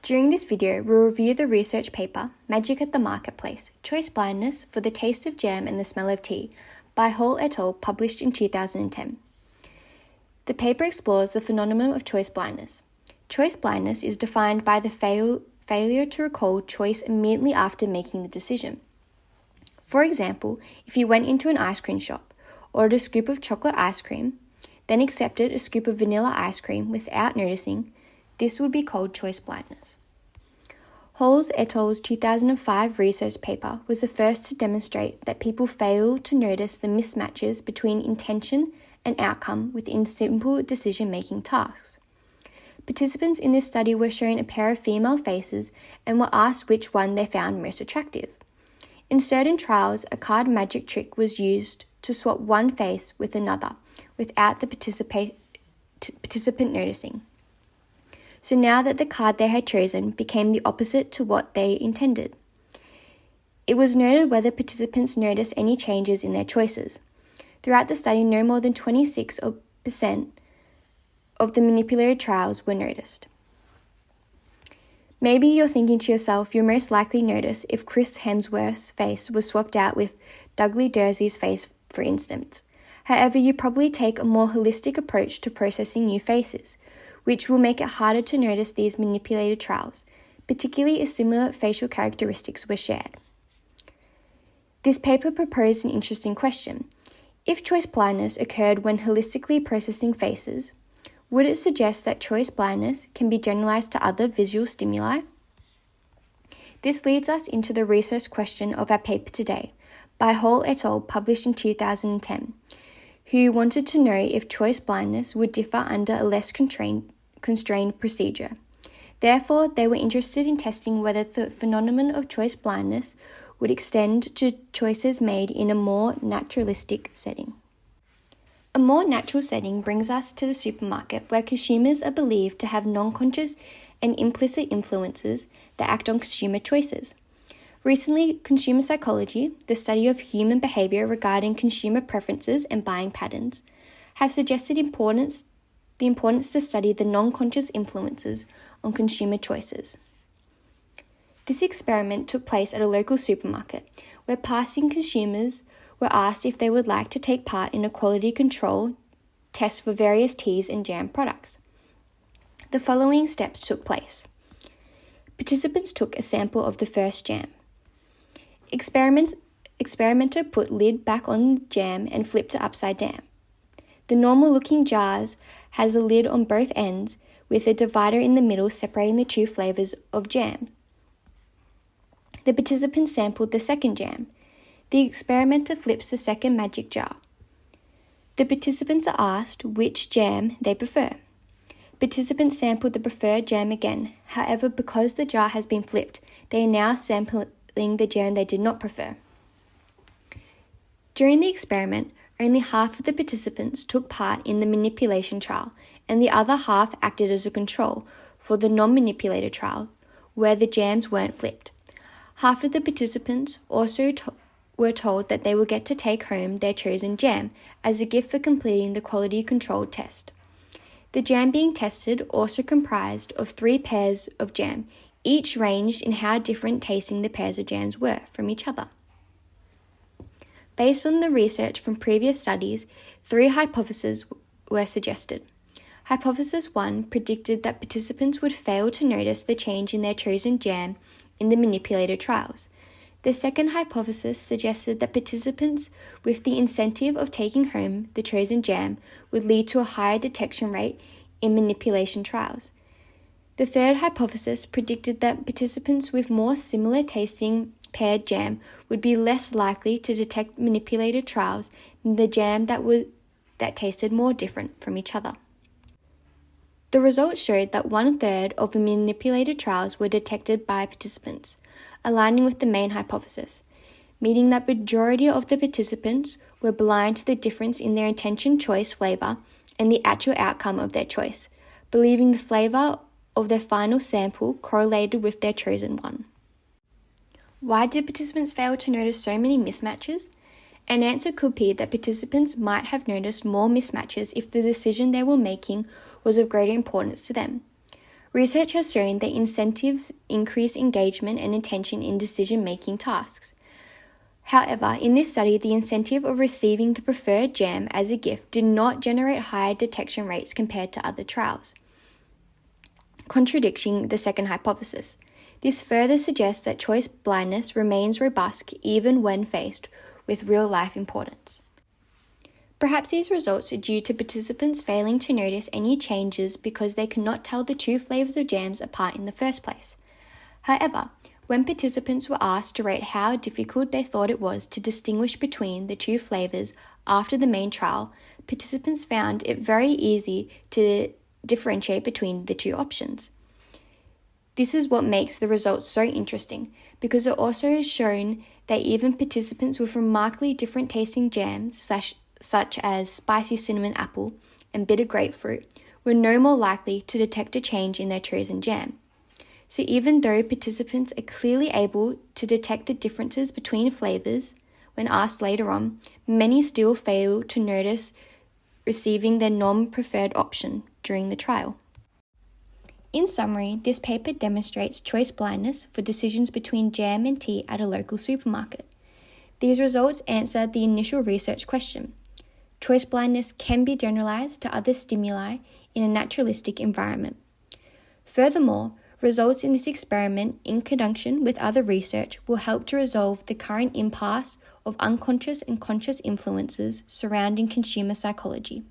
During this video, we'll review the research paper, Magic at the Marketplace, Choice Blindness for the Taste of Jam and the Smell of Tea, by Hall et al., published in 2010. The paper explores the phenomenon of choice blindness. Choice blindness is defined by the failure to recall choice immediately after making the decision. For example, if you went into an ice cream shop, ordered a scoop of chocolate ice cream, then accepted a scoop of vanilla ice cream without noticing, this would be called choice blindness. Hall et al.'s 2005 research paper was the first to demonstrate that people fail to notice the mismatches between intention and outcome within simple decision-making tasks. Participants in this study were shown a pair of female faces and were asked which one they found most attractive. In certain trials, a card magic trick was used to swap one face with another without the participant noticing. So now that the card they had chosen became the opposite to what they intended. It was noted whether participants noticed any changes in their choices. Throughout the study, no more than 26% of the manipulated trials were noticed. Maybe you're thinking to yourself, you'll most likely notice if Chris Hemsworth's face was swapped out with Dudley Dursley's face, for instance. However, you probably take a more holistic approach to processing new faces, which will make it harder to notice these manipulated trials, particularly if similar facial characteristics were shared. This paper proposed an interesting question. If choice blindness occurred when holistically processing faces, would it suggest that choice blindness can be generalized to other visual stimuli? This leads us into the research question of our paper today, by Hall et al., published in 2010, who wanted to know if choice blindness would differ under a less constrained procedure. Therefore, they were interested in testing whether the phenomenon of choice blindness would extend to choices made in a more naturalistic setting. A more natural setting brings us to the supermarket, where consumers are believed to have non-conscious and implicit influences that act on consumer choices. Recently, consumer psychology, the study of human behavior regarding consumer preferences and buying patterns, have suggested the importance to study the non-conscious influences on consumer choices. This experiment took place at a local supermarket, where passing consumers were asked if they would like to take part in a quality control test for various teas and jam products. The following steps took place. Participants took a sample of the first jam. Experimenter put lid back on the jam and flipped it upside down. The normal-looking jars has a lid on both ends with a divider in the middle separating the two flavors of jam. The participants sampled the second jam. The experimenter flips the second magic jar. The participants are asked which jam they prefer. Participants sampled the preferred jam again. However, because the jar has been flipped, they are now sampling the jam they did not prefer. During the experiment, only half of the participants took part in the manipulation trial, and the other half acted as a control for the non-manipulated trial, where the jams weren't flipped. Half of the participants also were told that they will get to take home their chosen jam as a gift for completing the quality control test. The jam being tested also comprised of 3 pairs of jam, each ranged in how different tasting the pairs of jams were from each other. Based on the research from previous studies, 3 hypotheses were suggested. Hypothesis 1 predicted that participants would fail to notice the change in their chosen jam in the manipulated trials. The second hypothesis suggested that participants with the incentive of taking home the chosen jam would lead to a higher detection rate in manipulation trials. The third hypothesis predicted that participants with more similar tasting paired jam would be less likely to detect manipulated trials than the jam that tasted more different from each other. The results showed that 1/3 of the manipulated trials were detected by participants, aligning with the main hypothesis, meaning that majority of the participants were blind to the difference in their intention choice flavor and the actual outcome of their choice, believing the flavor of their final sample correlated with their chosen one. Why did participants fail to notice so many mismatches? An answer could be that participants might have noticed more mismatches if the decision they were making was of greater importance to them. Research has shown that incentive increase engagement and attention in decision-making tasks. However, in this study, the incentive of receiving the preferred jam as a gift did not generate higher detection rates compared to other trials, contradicting the second hypothesis. This further suggests that choice blindness remains robust even when faced with real-life importance. Perhaps these results are due to participants failing to notice any changes because they cannot tell the two flavors of jams apart in the first place. However, when participants were asked to rate how difficult they thought it was to distinguish between the two flavors after the main trial, participants found it very easy to differentiate between the two options. This is what makes the results so interesting, because it also has shown that even participants with remarkably different tasting jams, such as spicy cinnamon apple and bitter grapefruit, were no more likely to detect a change in their chosen jam. So even though participants are clearly able to detect the differences between flavors when asked later on, many still fail to notice receiving their non-preferred option during the trial. In summary, this paper demonstrates choice blindness for decisions between jam and tea at a local supermarket. These results answer the initial research question. Choice blindness can be generalized to other stimuli in a naturalistic environment. Furthermore, results in this experiment, in conjunction with other research, will help to resolve the current impasse of unconscious and conscious influences surrounding consumer psychology.